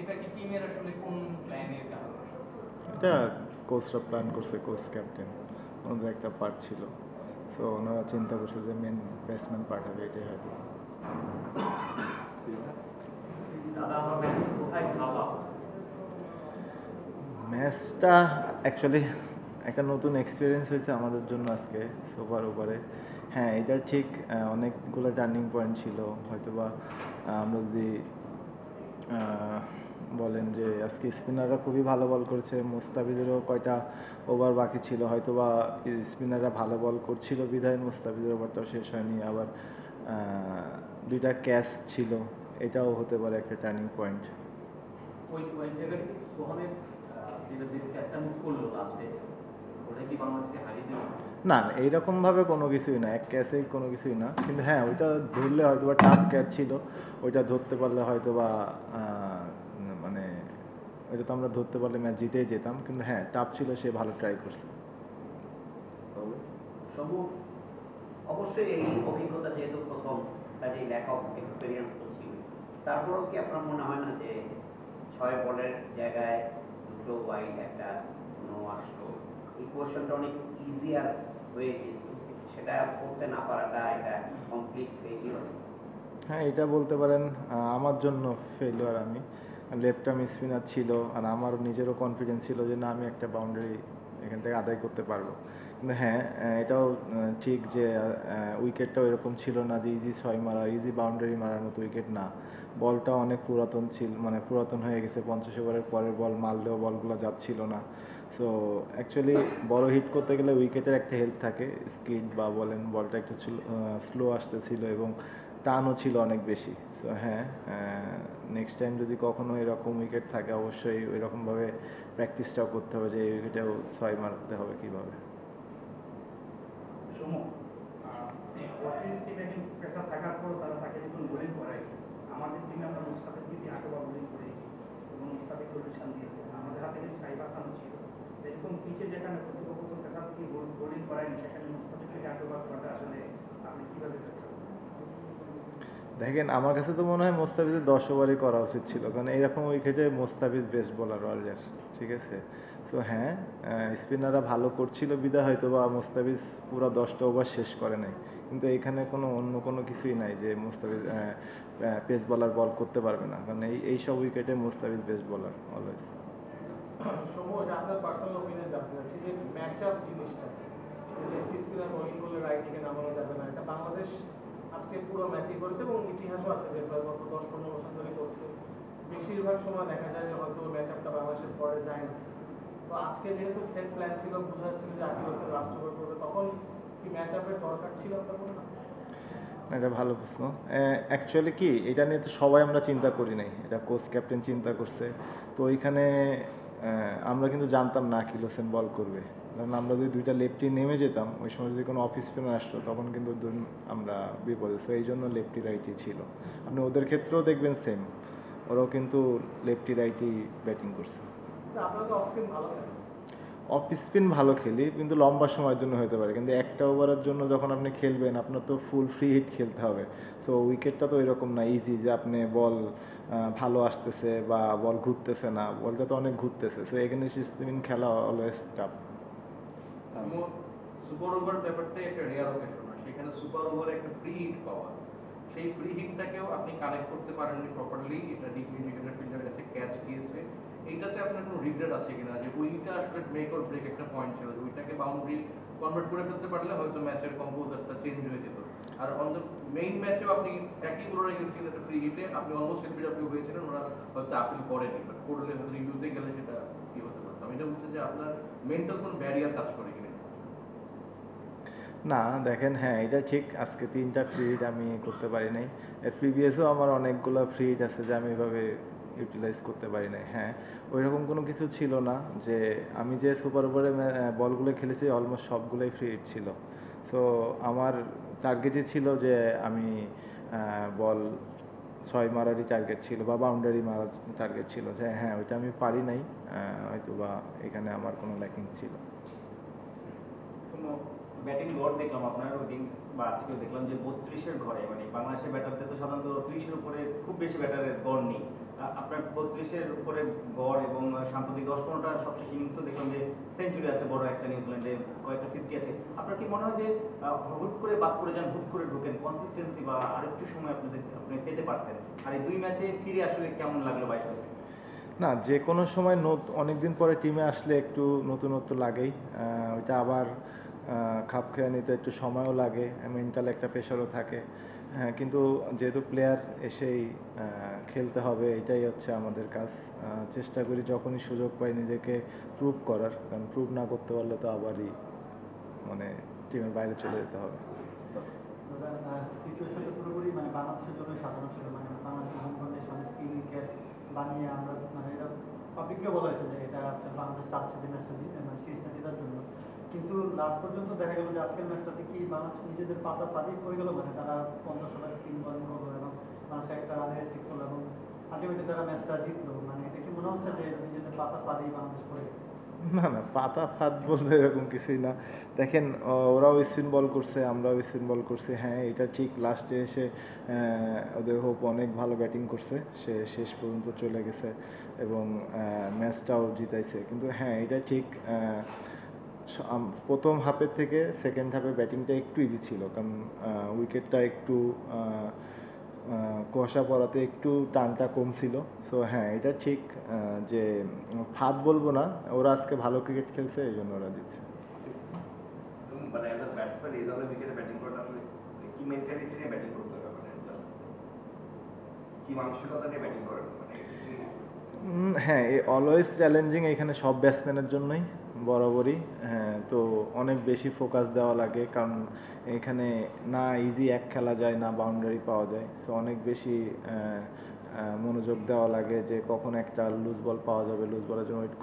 এটা কি টিমের আসলে কোন প্ল্যানের কারণে? এটা কোচরা প্ল্যান করছে, কোচ ক্যাপ্টেন ওনাদের একটা পার্ট ছিল। সো ওনারা চিন্তা করছে যে মেন ব্যাটসম্যান পাঠাবে, এটাই হয়তো। দাদা আমার ম্যাচ কোথায় খেলা? ম্যাচটা অ্যাকচুয়ালি একটা নতুন এক্সপিরিয়েন্স হয়েছে আমাদের জন্য আজকে সুপার ওভারে। হ্যাঁ, এটা ঠিক, অনেকগুলো টার্নিং পয়েন্ট ছিল হয়তোবা। আমরা যদি বলেন যে আজকে স্পিনাররা খুবই ভালো বল করেছে, মুস্তাফিজেরও কয়টা ওভার বাকি ছিল, হয়তোবা স্পিনাররা ভালো বল করছিল বিধায় মুস্তাফিজের ওভারটাও শেষ হয়নি। আবার দুইটা ক্যাচ ছিল, এটাও হতে পারে একটা টার্নিং পয়েন্ট। ওই জায়গায় সোহানের যেটা বেশ ক্যাচটা মিস করলো লাস্টে, ওটা কি বাংলাদেশকে হারিয়ে দিল? না না, এইরকমভাবে কোনো কিছুই না, এক ক্যাচেই কোনো কিছুই না। কিন্তু হ্যাঁ, ওইটা ধরলে হয়তো বা টাফ ক্যাচ ছিল, ওইটা ধরতে পারলে হয়তো বা মানে ওইটা তো আমরা ধরতে পারলে ম্যাচ জিতেই যেতাম। কিন্তু হ্যাঁ, টাফ ছিল, সে ভালো ট্রাই করছে। সমু অবশ্যই এই অভিজ্ঞতা যেহেতু প্রথম, কাজে ল্যাক অফ এক্সপিরিয়েন্স তো ছিল, তারপরেও কি আপনার মনে হয় না যে 6 বলের জায়গায় 2টো ওয়াইড একটা নো আসলো, ইকুয়েশনটা অনেক ইজিয়ার হয়ে গেছে, সেটা করতে না পারাটা এটা কমপ্লিট ফেলিওর? হ্যাঁ, এটা বলতে পারেন আমার জন্য ফেলিওর। আমি লেফট আর্ম স্পিনার ছিল, আর আমারও নিজেরও কনফিডেন্স ছিল যে না, আমি একটা বাউন্ডারি এখান থেকে আদায় করতে পারবো। কিন্তু হ্যাঁ, এটাও ঠিক যে উইকেটটাও এরকম ছিল না যে ইজি 6 মারা, ইজি বাউন্ডারি মারার মতো উইকেট না। বলটা অনেক পুরাতন ছিল, মানে পুরাতন হয়ে গেছে, 50 ওভারের পরের বল মারলেও বলগুলো যাচ্ছিল না। সো অ্যাকচুয়ালি বড় হিট করতে গেলে উইকেটের একটা হেল্প থাকে, স্কিড বা বলেন, বলটা একটু স্লো আসতেছিল এবং টানও ছিল অনেক বেশি। সো হ্যাঁ, নেক্সট টাইম যদি কখনো এরকম উইকেট থাকে, অবশ্যই ওই রকমভাবে প্র্যাকটিসটাও করতে হবে যে এই উইকেটেও 6 মারতে হবে কীভাবে। ওয়াশিংটন ব্যাটিং প্রেসার থাকার পর তারা তাকে যখন বোলিং করায়, আমাদের টিমে আমরা মুস্তাফিজ যদি 8 ওভার বোলিং করেছি এবং মুস্তাফিজ পজিশন দিয়েছে, আমাদের হাতে কিন্তু সাইফ হাসানও ছিল। এরকম পিচে যেখানে প্রতিপক্ষ প্রেসার দিয়ে বোলিং করায়নি, সেখানে মুস্তাফিজ যদি 8 ওভার করাটা আসলে আপনি কীভাবে দেখছেন? দেখেন, আমার কাছে তো মনে হয় মোস্তাফিজের 10 ওভারই করা উচিত ছিল, কারণ এইরকম উইকেটে মোস্তাফিজ বেস্ট বোলার ওয়ার্ল্ডের, ঠিক আছে। সো হ্যাঁ, স্পিনাররা ভালো করছিল বিদায় হয়তো বা মোস্তাফিজ পুরো 10টা ওভার শেষ করে নাই। কিন্তু এখানে অন্য কোনো কিছুই নাই যে মোস্তাফিজ পেস বোলার বল করতে পারবে না, কারণ এই সব উইকেটে মোস্তাফিজ বেস্ট বোলার অলওয়েজ। সময় আপনার পার্সোনাল ওপিনিয়ন জানতে চাচ্ছি যে ম্যাচ আপ জিনিসটা, লেফট স্পিনার বোলিং করলে রাইট দিকে নামানো যাবে না, এটা বাংলাদেশ আজকে পুরো ম্যাচই করেছে এবং ইতিহাসও আছে যে গত 10-15 বছর ধরে করছে। বেশিরভাগ সময় দেখা যায় যে হয়তো ম্যাচ আপটা বাংলাদেশের পরে যায় না। তো আজকে যেহেতু সেট প্ল্যান ছিল, বোঝা যাচ্ছিল যে আকিব হোসেন লাস্ট ওভার করবে, তখন কি ম্যাচ আপের দরকার ছিল আপনার মনে হয়? এটা ভালো প্রশ্ন। অ্যাকচুয়ালি কি, এটা নিয়ে তো সবাই আমরা চিন্তা করি নাই, এটা কোচ ক্যাপ্টেন চিন্তা করছে। তো ওইখানে আমরা কিন্তু জানতাম না আকিব হোসেন বল করবে, কারণ আমরা যদি দুইটা লেফটি নেমে যেতাম, ওই সময় যদি কোনো অফ স্পিনার আসতো, তখন কিন্তু আমরা বিপদে। সো এই জন্য লেফটি রাইটই ছিল। আপনি ওদের ক্ষেত্রেও দেখবেন সেম, ওরাও কিন্তু লেফটি রাইটই ব্যাটিং করছে। আপনারা তো অফ স্পিন ভালো খেলেন। অফ স্পিন ভালো খেলি, কিন্তু লম্বা সময়ের জন্য হতে পারে, কিন্তু একটা ওভারের জন্য যখন আপনি খেলবেন, আপনার তো ফুল ফ্রি হিট খেলতে হবে। সো উইকেটটা তো এরকম না ইজি যে আপনি বল ভালো আসতেছে বা বল ঘুরতেছে না, বলটা তো অনেক ঘুরতেছে। সো এখানে স্পিন খেলা অলওয়েজ টাফ। সুপার ওভার ব্যাপারটা একটা রেয়ার অকেশন, সেখানে সুপার ওভারে একটা ফ্রি হিট পাওয়া, সেই ফ্রি হিটটাকেও আপনি কানেক্ট করতে পারেননি প্রপারলি, এটা ডিপ ইন্ডিকেটর ফিল্ডারের কাছে ক্যাচ দিয়েছে। এইটাতে আপনার কোনো রিগ্রেট আছে কিনা যে ওইটা আসলে মেক অর ব্রেক একটা পয়েন্ট ছিল, যে ওইটাকে বাউন্ডারি কনভার্ট করে ফেলতে পারলে হয়তো ম্যাচের কম্পোজারটা চেঞ্জ হয়ে যেত। আর অন দ্য মেইন ম্যাচেও আপনি একই বোলার এগেন্স্ট একটা ফ্রি হিটে আপনি অলমোস্ট এলবিডব্লিউ হয়েছিলেন, ওরা হয়তো আপিল করেনি, বাট করলে হয়তো রিভিউতে গেলে সেটা কি হতে পারতো। আমি এটা বলছি যে আপনার মেন্টাল কোনো ব্যারিয়ার কাজ করে কিনা। না দেখেন, হ্যাঁ এটা ঠিক, আজকে 3টা ফ্রি হিট আমি করতে পারি নাই। এর প্রিভিয়াসও আমার অনেকগুলো ফ্রি হিট আছে যে আমি এভাবে ইউটিলাইজ করতে পারি নাই। হ্যাঁ, ওই রকম কোনো কিছু ছিল না যে আমি যে সুপার ওভারে বলগুলো খেলেছি অলমোস্ট সবগুলোই ফ্রি হিট ছিল। সো আমার টার্গেটই ছিল যে আমি বল 6 মারারই টার্গেট ছিল বা বাউন্ডারি মারার টার্গেট ছিল, যে হ্যাঁ ওইটা আমি পারি নাই, হয়তো বা এখানে আমার কোনো ল্যাকিংস ছিল। ব্যাটিং গড় দেখলাম আপনার ওই বা আজকে দেখলাম যে 32-এর ঘরে, মানে বাংলাদেশের ব্যাটারদের তো সাধারণত 30-এর উপরে খুব বেশি ব্যাটারের গড় নেই। আপনার 32-এর উপরে গড় এবং সাম্প্রতিক 10-15টা সবশেষ ইনিংসও দেখলাম যে সেঞ্চুরি আছে বড় একটা, নিউজিল্যান্ডে কয়েকটা 50 আছে। আপনার কি মনে হয় যে হুট করে বাদ করে যান, হুট করে ঢোকেন, কনসিস্টেন্সি বা আরেকটু সময় আপনি পেতে পারতেন? আর এই 2 ম্যাচে ফিরে আসলে কেমন লাগলো বাইরে? না, যে কোনো সময় অনেক দিন পরে টিমে আসলে একটু নতুনত্ব লাগেই। ওইটা আবার খাপ খেয়ে নিতে একটু সময়ও লাগে, মেন্টাল একটা প্রেশারও থাকে। হ্যাঁ, কিন্তু যেহেতু প্লেয়ার এসেই খেলতে হবে, এটাই হচ্ছে আমাদের কাজ। চেষ্টা করি যখনই সুযোগ পাই নিজেকে প্রুভ করার, কারণ প্রুভ না করতে পারলে তো আবারই মানে টিমের বাইরে চলে যেতে হবে। সিচুয়েশনটা পুরোপুরি মানে বাংলাদেশের জন্য সাধারণ ছিল, মানে বাংলাদেশের হোম কন্ডিশনে স্পিন উইকেট বানিয়ে আমরা মানে এটা পাবলিককে বলা হয়েছে যে এটা বাংলাদেশ চাচ্ছে যে ম্যাচটা মানে সিরিজটা জেতার জন্য। কিন্তু লাস্ট পর্যন্ত দেখা গেল যে আজকের ম্যাচটাতে কি বাংলাদেশ নিজেদের পাতা পাতিয়ে পড়ে গেল, মানে তারা 50 স্পিন বলিং করলো এবং বাংলাদেশ একটা রানে রেস্ট্রিক করলো এবং আলটিমেটলি তারা ম্যাচটা জিতলো। মানে এটা কি মনে হচ্ছে যে নিজেদের পাতা পাতিয়ে বাংলাদেশ পড়ে গেছে? না না, পাতা ফাত বলতে এরকম কিছুই না। দেখেন, ওরাও স্পিন বল করছে, আমরাও স্পিন বল করছি। হ্যাঁ, এটা ঠিক, লাস্টে এসে ওদের হোপ অনেক ভালো ব্যাটিং করছে, সে শেষ পর্যন্ত চলে গেছে এবং ম্যাচটাও জিতাইছে। কিন্তু হ্যাঁ, এটা ঠিক, প্রথম হাফের থেকে সেকেন্ড হাফে ব্যাটিংটা একটু ইজি ছিল, কারণ উইকেটটা একটু কুয়াশা পড়াতে একটু টানটা কম ছিল। সো হ্যাঁ, এটা ঠিক যে ফাঁদ বলবো না, ওরা আজকে ভালো ক্রিকেট খেলছে, এই জন্য ওরা জিতছে। মানে একটা ব্যাটসম্যান এই ধরনের উইকেটে ব্যাটিং করাটা আসলে কি মেন্টালিটি নিয়ে ব্যাটিং করতে হবে, মানে কি মানসিকতা নিয়ে ব্যাটিং করেন? হ্যাঁ, এই অলওয়েজ চ্যালেঞ্জিং এখানে সব ব্যাটসম্যানের জন্যই বরাবরই। হ্যাঁ, তো অনেক বেশি ফোকাস দেওয়া লাগে, কারণ এখানে না ইজি এক খেলা যায়, না বাউন্ডারি পাওয়া যায়। সো অনেক বেশি মনোযোগ দেওয়া লাগে যে কখন একটা লুজ বল পাওয়া যাবে, লুজ বলের জন্য ওয়েট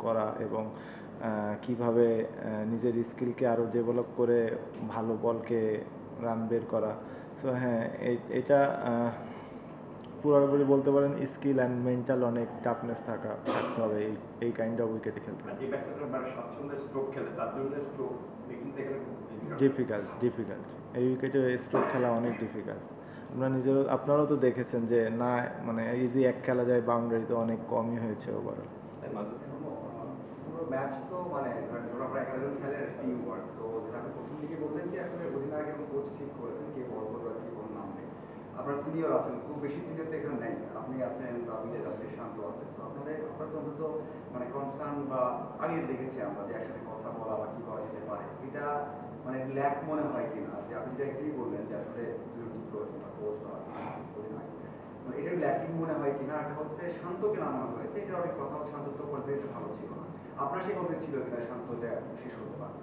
করা এবং কিভাবে নিজের স্কিলকে আরও ডেভেলপ করে ভালো বলকে রান বের করা। সো হ্যাঁ, এটা পুরোপুরি বলতে পারেন স্কিল অ্যান্ড মেন্টাল অনেক টাফনেস থাকতে হবে এই কাইন্ড অফ উইকেটে খেলতে। যে ব্যাটসম্যান মানে স্বাচ্ছন্দ্যে স্ট্রোক খেলে তার জন্য স্ট্রোক মেকিংটা এখানে খুব ডিফিকাল্ট। এই উইকেটে স্ট্রোক খেলা অনেক ডিফিকাল্ট। আপনারাও তো দেখেছেন যে না, মানে ইজি এক খেলা যায়, বাউন্ডারিতে অনেক কমই হয়েছে ওভারঅল। পুরো ম্যাচ তো মানে ধরেন আমরা 11 জন খেলেন টিম ওয়ার্ক, তো যেটা আপনি প্রথম দিকে বললেন যে আসলে অধিনায়ক এবং কোচ ঠিক করেছেন কে বল করবে আর কে বল নামবে। আপনার সিনিয়র আছেন, খুব বেশি সিনিয়র তো এখানে নেই, আপনি আছেন, রাবিদ আছে, শান্ত আছে, তো আপনাদের তো অন্তত মানে কনসার্ন বা আগে দেখেছি আমরা যে একসাথে কথা বলা বা কি করা যেতে পারে, এটা মানে ল্যাক মনে হয় কিনা? যে আপনি যেটা একটুই বললেন যে আসলে ঠিক করেছেন বা কোচ বা অধিনায়ক, মানে এটার ল্যাকিং মনে হয় কিনা? এটা হচ্ছে শান্তকে নামানো হয়েছে, এটা অনেক কথা হচ্ছে শান্ত তো কনফিডেন্স ভালো ছিল না, আপনার সেই কনফিডেন্স ছিল কিনা শান্তটা শেষ হতে পারে?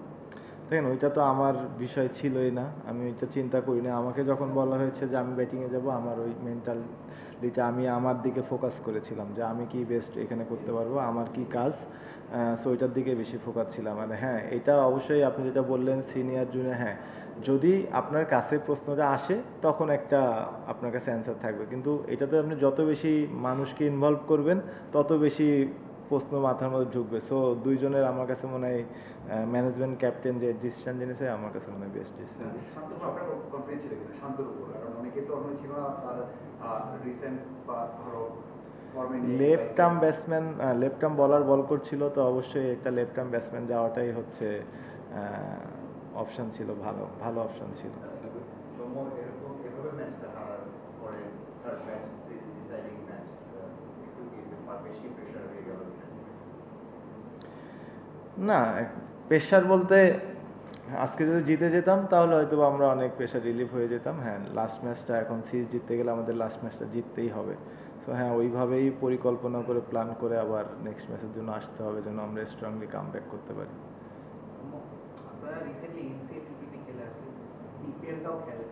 দেখেন, ওইটা তো আমার বিষয় ছিলই না, আমি ওইটা চিন্তা করি না। আমাকে যখন বলা হয়েছে যে আমি ব্যাটিংয়ে যাব, আমার ওই মেন্টালিটি আমি আমার দিকে ফোকাস করেছিলাম যে আমি কি বেস্ট এখানে করতে পারবো, আমার কি কাজ। সো ওইটার দিকে বেশি ফোকাস ছিলাম। আর হ্যাঁ, এটা অবশ্যই আপনি যেটা বললেন সিনিয়র জুনিয়র, হ্যাঁ, যদি আপনার কাছে প্রশ্নটা আসে তখন একটা আপনার কাছে অ্যান্সার থাকবে, কিন্তু এটাতে আপনি যত বেশি মানুষকে ইনভলভ করবেন তত বেশি প্রশ্ন মাথার মধ্যে ঢুকবে। সো দুইজনের আমার কাছে মনে হয় ম্যানেজমেন্ট ক্যাপ্টেন যে ডিসিশন জেনেছে, আমার কাছে মনে হয় বেস্ট ডিসিশন। শান্ত আপনার কনফিডেন্স ছিল কিনা শান্তর উপর? কারণ অনেকে তো এখন ছিল না তার রিসেন্ট পাস্ট ধরো লেফট আর্ম বলার বল করছিল, তো অবশ্যই একটা লেফট আর্ম ব্যাটসম্যান যাওয়াটাই হচ্ছে অপশন ছিল, ভালো অপশন ছিল। এভাবে ম্যাচটা হারার পরে তার ম্যাচ ডিসাইডিং ম্যাচ একটু কি বেশি প্রেশার হয়ে গেল? না, প্রেশার বলতে আজকে যদি জিতে যেতাম তাহলে হয়তো আমরা অনেক প্রেশার রিলিফ হয়ে যেতাম। হ্যাঁ, লাস্ট ম্যাচটা এখন সিরিজ জিততে গেলে আমাদের লাস্ট ম্যাচটা জিততেই হবে। সো হ্যাঁ, ওইভাবেই পরিকল্পনা করে প্ল্যান করে আবার নেক্সট ম্যাচের জন্য আসতে হবে, যেন আমরা স্ট্রংলি কামব্যাক করতে পারি। আপনারা রিসেন্টলি এনসিএ টি20 খেলে আসলেন, বিপিএলটাও খেলেন,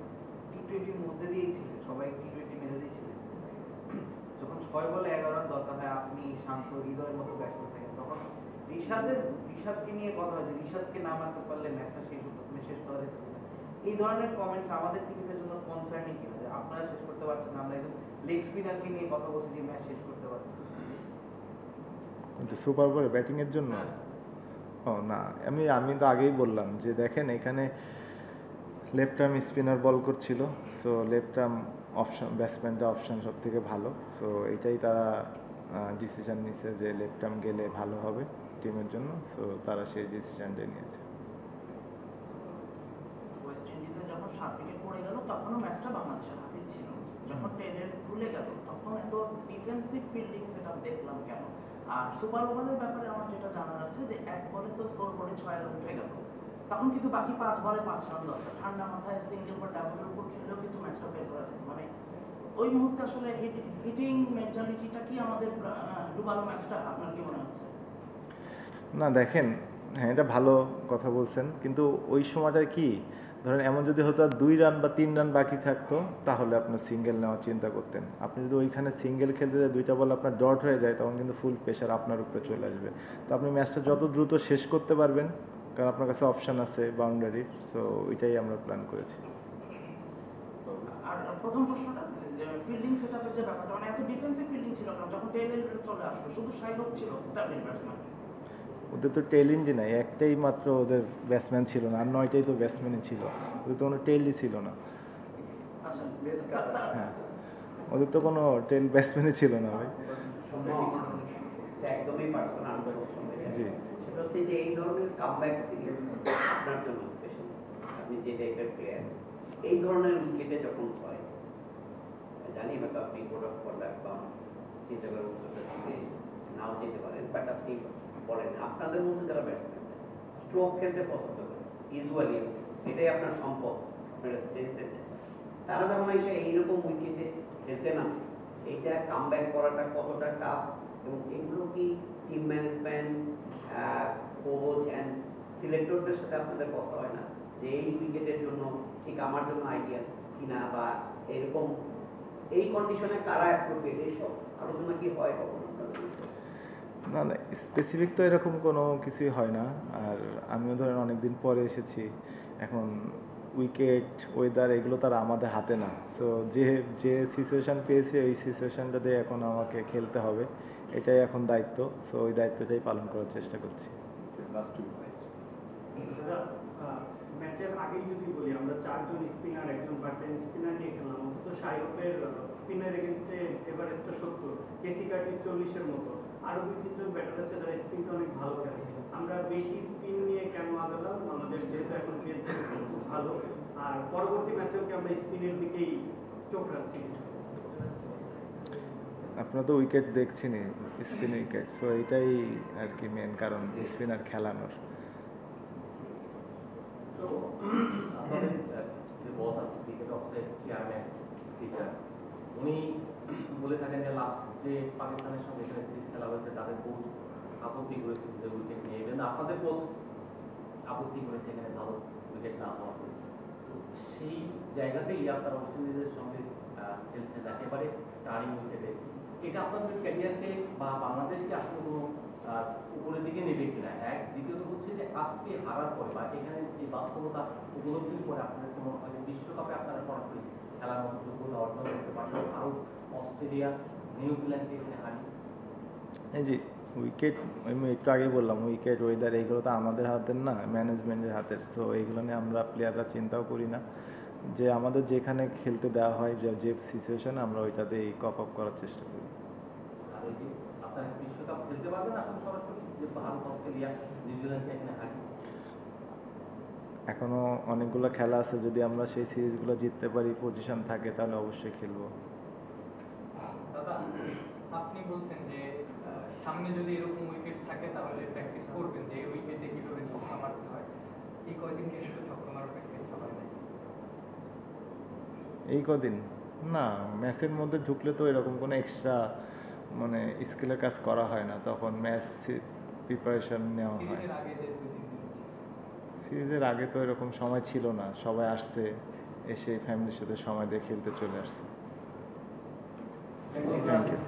টি20-র মধ্যে দিয়েই ছিলেন, সবাই টি20 মেরে দিয়েছিলেন। যখন 6 বলে 11 রান দরকার হয়, আপনি শান্ত হৃদয়ের মতো ব্যস্ত থাকেন, তখন ঋষাদকে নিয়ে কথা হয়েছে, ঋষাদকে না মারতে পারলে ম্যাচটা শেষ করা যেত না। এই ধরনের কমেন্টস আমাদের টিমের জন্য কনসার্নিং কিনা, যে আপনারা শেষ করতে পারছেন না, আমরা একজন লেগ স্পিনারকে নিয়ে কথা বলছি যে ম্যাচ শেষ করতে পারছেন সুপার ওভারে ব্যাটিংয়ের জন্য? ও না, আমি তো আগেই বললাম যে দেখেন, এখানে লেফট আর্ম স্পিনার বল করছিল, সো লেফট আর্ম অপশন ব্যাটসম্যানটা অপশন সব থেকে ভালো, সো এটাই তারা ডিসিশন নিছে যে লেফট আর্ম গেলে ভালো হবে টিমের জন্য, সো তারা সেই ডিসিশনটাই নিয়েছে। ওয়েস্ট ইন্ডিজে যখন 7 উইকেট পড়ে গেল তখনও ম্যাচটা বাংলাদেশের হাতে ছিল। যখন 10 ভুলে গেল তখন এত ডিফেন্সিভ ফিল্ডিং সেটআপ দেখলাম কেন? আর সুপার ওভারের ব্যাপারে আমার যেটা জানার আছে যে এক বলে তো স্কোর করে 6 রান উঠে গেল, তখন কিন্তু বাকি 5 বলে 5 রান দরকার। ঠান্ডা মাথায় সিঙ্গেল বা ডাবলের উপর খেলেও কিন্তু ম্যাচটা বের করা যায়। মানে ওই মুহূর্তে আসলে হিটিং মেন্টালিটিটা কি আমাদের ডুবালো ম্যাচটা, আপনার কি মনে হচ্ছে? না দেখেন, হ্যাঁ এটা ভালো কথা বলছেন, কিন্তু ওই সময়টায় কি ধরেন এমন যদি হতো আর 2 রান বা 3 রান বাকি থাকতো তাহলে আপনার সিঙ্গেল নেওয়ার চিন্তা করতেন। আপনি যদি ওইখানে সিঙ্গেল খেলতে যায় 2টা বল আপনার ডট হয়ে যায় তখন কিন্তু ফুল প্রেশার আপনার উপরে চলে আসবে। তো আপনি ম্যাচটা যত দ্রুত শেষ করতে পারবেন, কারণ আপনার কাছে অপশন আছে বাউন্ডারির, সো ওইটাই আমরা প্ল্যান করেছি। আর প্রথম প্রশ্নটা যে ফিল্ডিং সেটআপের যে ব্যাপারটা, মানে এত ডিফেন্সিভ ফিল্ডিং ছিল না যখন টেল এন্ড চলে আসলো, শুধু শাইলক ছিল স্টার্টিং ব্যাটসম্যান। ওদের তো টেল ইঞ্জি নাই, একটাই মাত্র ওদের ব্যাটসম্যান ছিল না, আর 9টাই তো ব্যাটসম্যানই ছিল, ওদের তো কোনো টেলই ছিল না। আচ্ছা, হ্যাঁ ওদের তো কোনো টেল ব্যাটসম্যানই ছিল না ভাই। একদমই পার্সোনাল জি। সেটা হচ্ছে যে এই ধরনের কামব্যাক সিরিজ আপনার জন্য স্পেশাল, আপনি যে টাইপের প্লেয়ার, এই ধরনের উইকেটে যখন হয়, জানি হয়তো আপনি কোড অফ কন্ডাক্ট বা চিন্তা করে উত্তরটা দিতে নাও যেতে পারেন, বাট আপনি বলেন আপনাদের মধ্যে যারা ব্যাটসম্যান স্ট্রোক খেলতে পছন্দ করে, ইউজুয়ালি এটাই আপনার সম্পদ, আপনারা স্ট্রেংথ আছে, তারা যখন এসে এইরকম উইকেটে খেলতে না, এইটা কামব্যাক করাটা কতটা টাফ, এবং এগুলো কি টিম ম্যানেজমেন্ট, কোচ অ্যান্ড সিলেক্টরদের সাথে আপনাদের কথা হয় না যে এই উইকেটের জন্য ঠিক আমার জন্য আইডিয়া কিনা, বা এরকম এই কন্ডিশনে কারা অ্যাপ্রোপ্রিয়েট, এইসব আলোচনা কি হয় কখনো? না না স্পেসিফিক তো এরকম কোনো কিছুই হয় না। আর আমিও ধরেন অনেকদিন পরে এসেছি, এখন উইকেট ওয়েদার এগুলো তার আমাদের হাতে না, সো যে যে সিচুয়েশান পেয়েছি ওই সিচুয়েশানটাতে এখন আমাকে খেলতে হবে, এটাই এখন দায়িত্ব, সো ওই দায়িত্বটাই পালন করার চেষ্টা করছি। ম্যাচের আগেই যদি বলি, আমরা 4 জন স্পিনার 1 জন পার্ট টাইম স্পিনার নিয়ে খেললাম, অথচ শাইলকের স্পিনার এগেনস্টে এভারেজটা 70, কেসি কার্টির 40-এর মতো, আরও 2-3 জন ব্যাটার আছে যারা স্পিনটা অনেক ভালো খেলে। আমরা বেশি স্পিন নিয়ে কেন আগালাম? আমাদের যেহেতু এখন পেস খুব ভালো, আর পরবর্তী ম্যাচেও কি আমরা স্পিনের দিকেই চোখ রাখছি? আপনারা তো উইকেট দেখছেনই, স্পিন উইকেট, সো এটাই আর কি মেন কারণ স্পিনার খেলানোর। আমাদের যে বস আছে ক্রিকেট অফিসের চেয়ারম্যান টিচার, উনি বলে থাকেন যে লাস্ট যে পাকিস্তানের সঙ্গে এখানে সিরিজ খেলা হয়েছে তাদের কোচ আপত্তি করেছে যে উইকেট নিয়ে, ইভেন আপনাদের কোচ আপত্তি করেছে এখানে ভালো উইকেট না হওয়া। তো সেই জায়গাতেই আপনারা ওয়েস্ট ইন্ডিজের সঙ্গে খেলছেন একেবারে টার্নিং উইকেটে, এটা আপনাদের ক্যারিয়ারকে বা বাংলাদেশকে আসলে কোনো উপরের দিকে নেবে কিনা? এক, দ্বিতীয়ত হচ্ছে যে আজকে হারার পরে বা এখানে যে বাস্তবতা উপলব্ধির পরে আপনাদের কোনো হয়তো বিশ্বকাপে আপনারা সরাসরি খেলার মতো যোগ্যতা অর্জন করতে পারবেন, ভারত, অস্ট্রেলিয়া, নিউজিল্যান্ডকে এখানে হারিয়ে। এই যে উইকেট, আমি একটু আগেই বললাম উইকেট ওয়েদার এইগুলো তো আমাদের হাতের না, ম্যানেজমেন্টের হাতের, সো এইগুলো নিয়ে আমরা প্লেয়াররা চিন্তাও করি না, যে আমাদের যেখানে খেলতে দেওয়া হয় যে সিচুয়েশন আমরা ওইটাতেই কপ আপ করার চেষ্টা করি। আর ওই যে আপনারা বিশ্বকাপ খেলতে পারবেন এখন সরাসরি, যে ভারত, অস্ট্রেলিয়া, নিউজিল্যান্ডকে এখানে হারিয়ে? এখনও অনেকগুলো খেলা আছে, যদি আমরা সেই সিরিজগুলো জিততে পারি, পজিশন থাকে, তাহলে অবশ্যই খেলবো। দাদা, আপনি বলছেন যে সামনে যদি এরকম উইকেট থাকে তাহলে প্র্যাকটিস করবেন যে এই উইকেটে কিভাবে ছক্কা মারতে হয়। এই কয়দিন কি আসলে ছক্কা মারার প্র্যাকটিস করা যায়? এই কদিন না, ম্যাচের মধ্যে ঢুকলে তো এরকম কোনো এক্সট্রা মানে স্কিলের কাজ করা হয় না, তখন ম্যাচ প্রিপারেশন নেওয়া হয়। সিরিজের আগে যে 2-3 দিন সিরিজের আগে তো এরকম সময় ছিল না, সবাই আসছে, এসে ফ্যামিলির সাথে সময় দিয়ে খেলতে চলে আসছে। Thank you.